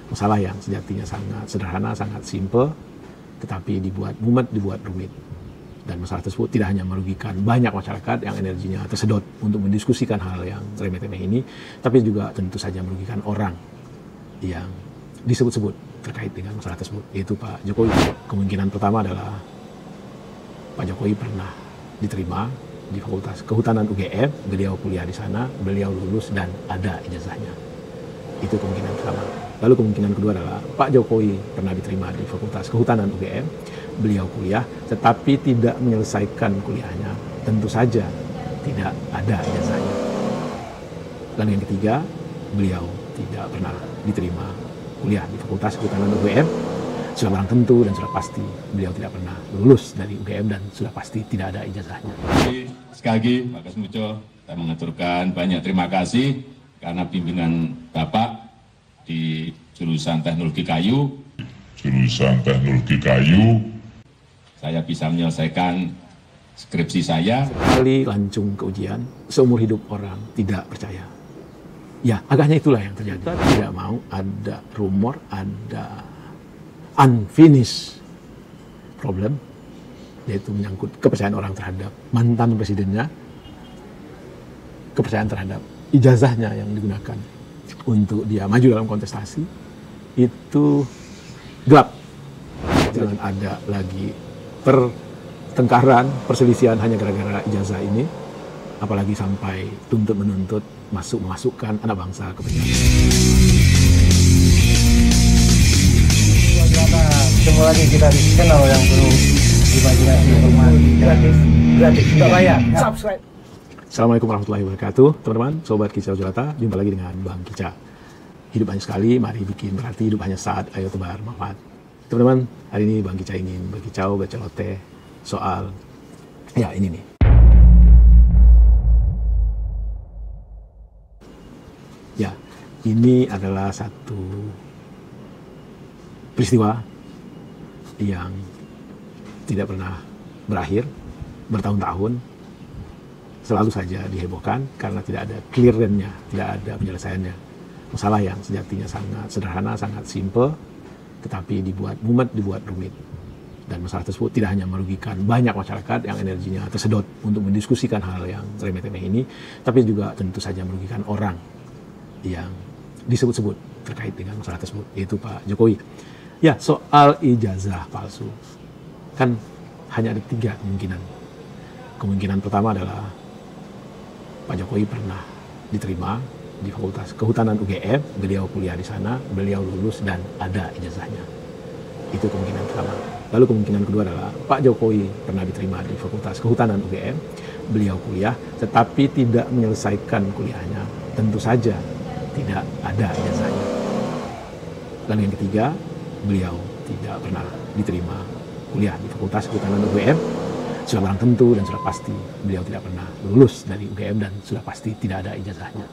Masalah yang sejatinya sangat sederhana, sangat simple, tetapi dibuat mumet, dibuat rumit. Dan masalah tersebut tidak hanya merugikan banyak masyarakat yang energinya tersedot untuk mendiskusikan hal yang remeh-temeh ini, tapi juga tentu saja merugikan orang yang disebut-sebut terkait dengan masalah tersebut, yaitu Pak Jokowi. Kemungkinan pertama adalah Pak Jokowi pernah diterima di Fakultas Kehutanan UGM, beliau kuliah di sana, beliau lulus dan ada ijazahnya. Itu kemungkinan pertama. Lalu kemungkinan kedua adalah Pak Jokowi pernah diterima di Fakultas Kehutanan UGM, beliau kuliah, tetapi tidak menyelesaikan kuliahnya. Tentu saja tidak ada ijazahnya. Lalu yang ketiga, beliau tidak pernah diterima kuliah di Fakultas Kehutanan UGM. Sudah barang tentu dan sudah pasti beliau tidak pernah lulus dari UGM dan sudah pasti tidak ada ijazahnya. Sekali lagi, Pak Kasmujo, saya mengaturkan banyak terima kasih karena bimbingan Bapak di jurusan teknologi kayu. Saya bisa menyelesaikan skripsi saya. Sekali lancung ke ujian, seumur hidup orang tidak percaya. Ya, agaknya itulah yang terjadi. Kita tidak mau ada rumor, ada unfinished problem, yaitu menyangkut kepercayaan orang terhadap mantan presidennya, kepercayaan terhadap ijazahnya yang digunakan untuk dia maju dalam kontestasi, itu gelap. Jangan ada lagi pertengkaran, perselisihan hanya gara-gara ijazah ini, apalagi sampai tuntut-menuntut, memasukkan anak bangsa ke penjara. Ketemu lagi kita di channel yang penuh imajinasi, informasi gratis, tidak bayar. Subscribe. Assalamualaikum warahmatullahi wabarakatuh, teman-teman, sobat Kicau Julata, jumpa lagi dengan Bang Kica. Hidup hanya sekali, mari bikin berarti, hidup hanya saat, ayo tebar manfaat. Teman-teman, hari ini Bang Kica ingin berkicau, berceloteh soal, ya ini nih. Ya, ini adalah satu peristiwa yang tidak pernah berakhir, bertahun-tahun, selalu saja dihebohkan karena tidak ada clearance-nya, tidak ada penyelesaiannya. Masalah yang sejatinya sangat sederhana, sangat simple, tetapi dibuat mumet, dibuat rumit. Dan masalah tersebut tidak hanya merugikan banyak masyarakat yang energinya tersedot untuk mendiskusikan hal yang remeh-temeh ini, tapi juga tentu saja merugikan orang yang disebut-sebut terkait dengan masalah tersebut, yaitu Pak Jokowi. Ya, soal ijazah palsu, kan hanya ada 3 kemungkinan. Kemungkinan pertama adalah Pak Jokowi pernah diterima di Fakultas Kehutanan UGM, beliau kuliah di sana, beliau lulus dan ada ijazahnya. Itu kemungkinan pertama. Lalu kemungkinan kedua adalah Pak Jokowi pernah diterima di Fakultas Kehutanan UGM, beliau kuliah, tetapi tidak menyelesaikan kuliahnya. Tentu saja tidak ada ijazahnya. Lalu yang ketiga, beliau tidak pernah diterima kuliah di Fakultas Kehutanan UGM. Sudah barang tentu dan sudah pasti beliau tidak pernah lulus dari UGM dan sudah pasti tidak ada ijazahnya.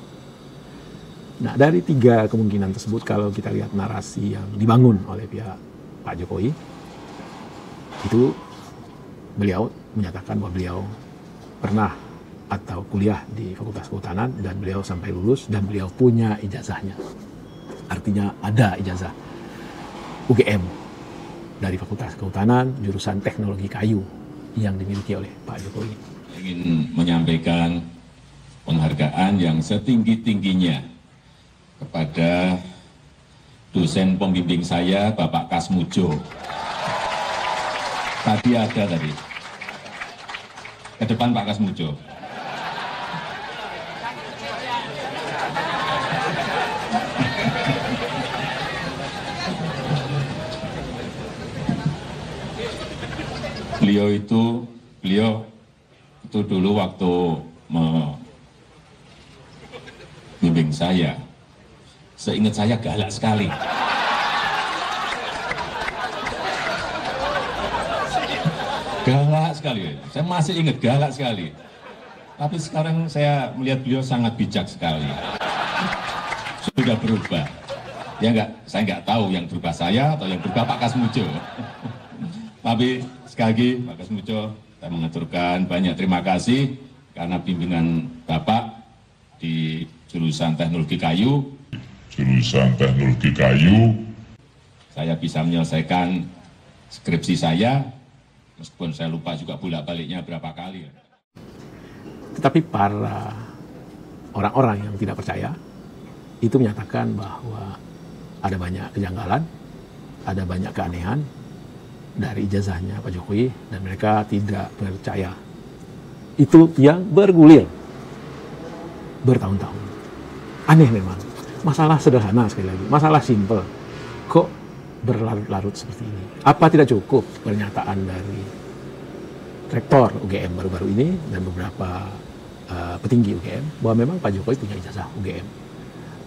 Nah, dari 3 kemungkinan tersebut, kalau kita lihat narasi yang dibangun oleh pihak Pak Jokowi, itu beliau menyatakan bahwa beliau pernah atau kuliah di Fakultas Kehutanan dan beliau sampai lulus dan beliau punya ijazahnya. Artinya ada ijazah UGM dari Fakultas Kehutanan, jurusan teknologi kayu yang dimiliki oleh Pak Jokowi. Ingin menyampaikan penghargaan yang setinggi-tingginya kepada dosen pembimbing saya, Bapak Kasmujo. Tadi ada tadi. Ke depan Pak Kasmujo. Beliau itu dulu waktu membimbing saya, seingat saya galak sekali. Galak sekali, saya masih ingat galak sekali. Tapi sekarang saya melihat beliau sangat bijak sekali. Sudah berubah. Ya enggak, saya nggak tahu yang berubah saya atau yang berubah Pak Kasmujo. Tapi sekali lagi Pak Kasmujo, saya mengaturkan banyak terima kasih karena bimbingan Bapak di jurusan teknologi kayu. jurusan teknologi kayu. Saya bisa menyelesaikan skripsi saya, meskipun saya lupa juga bolak-baliknya berapa kali. Tetapi para orang-orang yang tidak percaya itu menyatakan bahwa ada banyak kejanggalan, ada banyak keanehan dari ijazahnya Pak Jokowi, dan mereka tidak percaya. Itu yang bergulir bertahun-tahun. Aneh memang. Masalah sederhana sekali lagi, masalah simpel. Kok berlarut-larut seperti ini? Apa tidak cukup pernyataan dari rektor UGM baru-baru ini dan beberapa petinggi UGM bahwa memang Pak Jokowi punya ijazah UGM?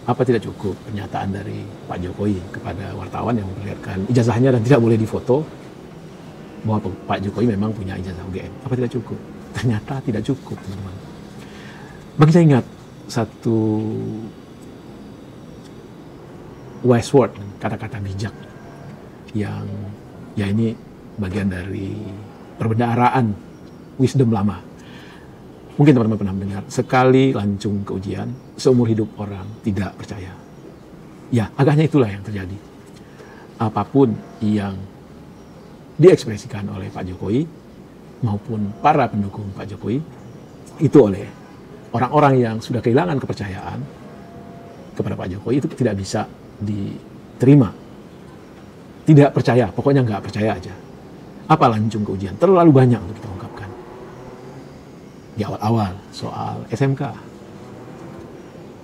Apa tidak cukup pernyataan dari Pak Jokowi kepada wartawan yang memperlihatkan ijazahnya dan tidak boleh difoto bahwa Pak Jokowi memang punya ijazah UGM? Apa tidak cukup? Ternyata tidak cukup, teman-teman. Bagi saya ingat satu wise word, kata-kata bijak yang ya ini bagian dari perbendaharaan wisdom lama. Mungkin teman-teman pernah mendengar, sekali lancung ke ujian, seumur hidup orang tidak percaya. Ya, agaknya itulah yang terjadi. Apapun yang diekspresikan oleh Pak Jokowi maupun para pendukung Pak Jokowi, itu oleh orang-orang yang sudah kehilangan kepercayaan kepada Pak Jokowi, itu tidak bisa diterima. Tidak percaya, pokoknya nggak percaya aja. Apa lancung ke ujian? Terlalu banyak untuk kita ungkapkan. Di awal-awal soal SMK,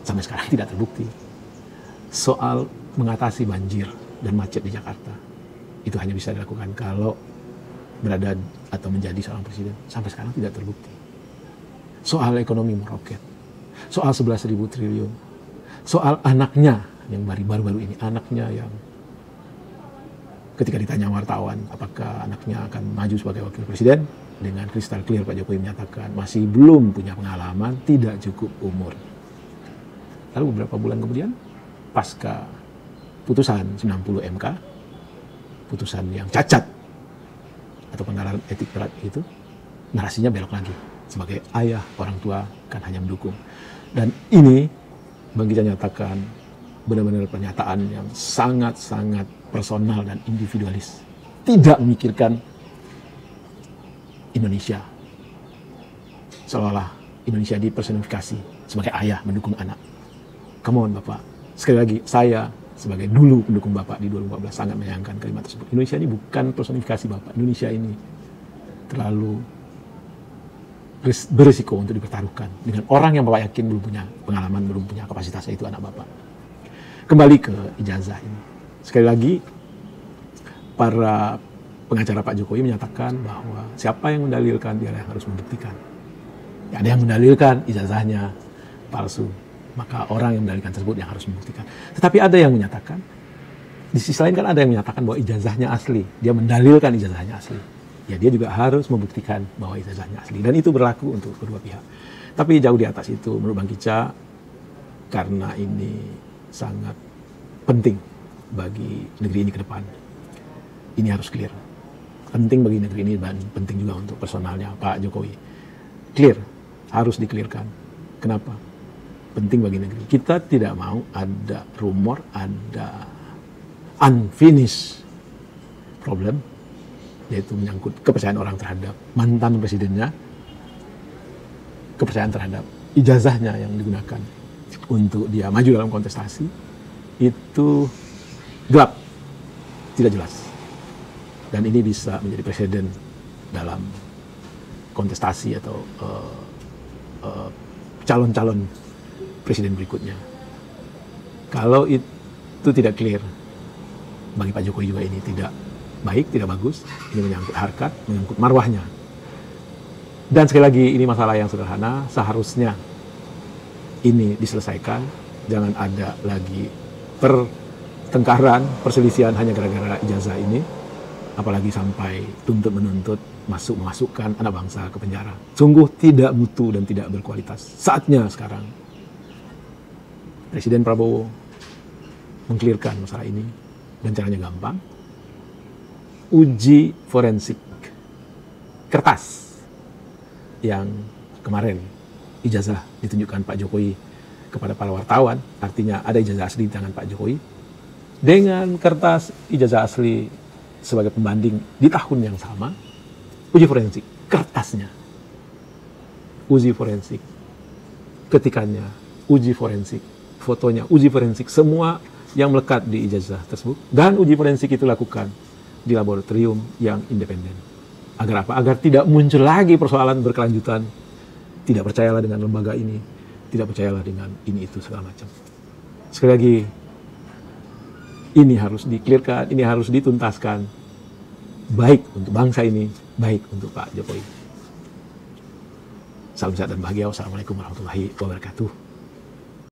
sampai sekarang tidak terbukti. Soal mengatasi banjir dan macet di Jakarta, itu hanya bisa dilakukan kalau berada atau menjadi seorang presiden. Sampai sekarang tidak terbukti. Soal ekonomi meroket, soal 11.000 triliun, soal anaknya yang baru-baru ini, anaknya yang ketika ditanya wartawan apakah anaknya akan maju sebagai wakil presiden, dengan kristal clear Pak Jokowi menyatakan masih belum punya pengalaman, tidak cukup umur. Lalu beberapa bulan kemudian, pasca putusan 90 MK, putusan yang cacat atau pelanggaran etik berat itu, narasinya belok lagi. Sebagai ayah, orang tua kan hanya mendukung. Dan ini bagi saya nyatakan benar-benar pernyataan yang sangat-sangat personal dan individualis. Tidak memikirkan Indonesia. Seolah-olah Indonesia dipersonifikasi sebagai ayah mendukung anak. Come on Bapak. Sekali lagi, saya sebagai dulu pendukung Bapak di 2014 sangat menyayangkan kalimat tersebut. Indonesia ini bukan personifikasi Bapak. Indonesia ini terlalu berisiko untuk dipertaruhkan dengan orang yang Bapak yakin belum punya pengalaman, belum punya kapasitas, yaitu anak Bapak. Kembali ke ijazah ini. Sekali lagi, para pengacara Pak Jokowi menyatakan bahwa siapa yang mendalilkan dia yang harus membuktikan. Ya, ada yang mendalilkan ijazahnya palsu, maka orang yang mendalilkan tersebut yang harus membuktikan. Tetapi ada yang menyatakan, di sisi lain kan ada yang menyatakan bahwa ijazahnya asli, dia mendalilkan ijazahnya asli. Ya dia juga harus membuktikan bahwa ijazahnya asli, dan itu berlaku untuk kedua pihak. Tapi jauh di atas itu menurut Bang Kica, karena ini sangat penting bagi negeri ini ke depan. Ini harus clear. Penting bagi negeri ini dan penting juga untuk personalnya Pak Jokowi. Clear, harus di-clearkan. Kenapa? Penting bagi negeri. Kita tidak mau ada rumor, ada unfinished problem, yaitu menyangkut kepercayaan orang terhadap mantan presidennya, kepercayaan terhadap ijazahnya yang digunakan untuk dia maju dalam kontestasi, itu gelap, tidak jelas. Dan ini bisa menjadi presiden dalam kontestasi atau calon-calon presiden berikutnya. Kalau itu tidak clear, bagi Pak Jokowi juga ini tidak baik, tidak bagus. Ini menyangkut harkat, menyangkut marwahnya. Dan sekali lagi, ini masalah yang sederhana, seharusnya ini diselesaikan. Jangan ada lagi pertengkaran, perselisihan hanya gara-gara ijazah ini. Apalagi sampai tuntut-menuntut, memasukkan anak bangsa ke penjara. Sungguh tidak mutu dan tidak berkualitas. Saatnya sekarang Presiden Prabowo mengklirkan masalah ini, dan caranya gampang. Uji forensik kertas yang kemarin ijazah ditunjukkan Pak Jokowi kepada para wartawan, artinya ada ijazah asli di tangan Pak Jokowi, dengan kertas ijazah asli sebagai pembanding di tahun yang sama, uji forensik, kertasnya, uji forensik, ketikannya, uji forensik, fotonya, uji forensik, semua yang melekat di ijazah tersebut, dan uji forensik itu lakukan di laboratorium yang independen. Agar apa? Agar tidak muncul lagi persoalan berkelanjutan, tidak percayalah dengan lembaga ini, tidak percayalah dengan ini itu segala macam. Sekali lagi, ini harus di-clearkan, ini harus dituntaskan, baik untuk bangsa ini, baik untuk Pak Jokowi. Salam sehat dan bahagia. Wassalamualaikum warahmatullahi wabarakatuh.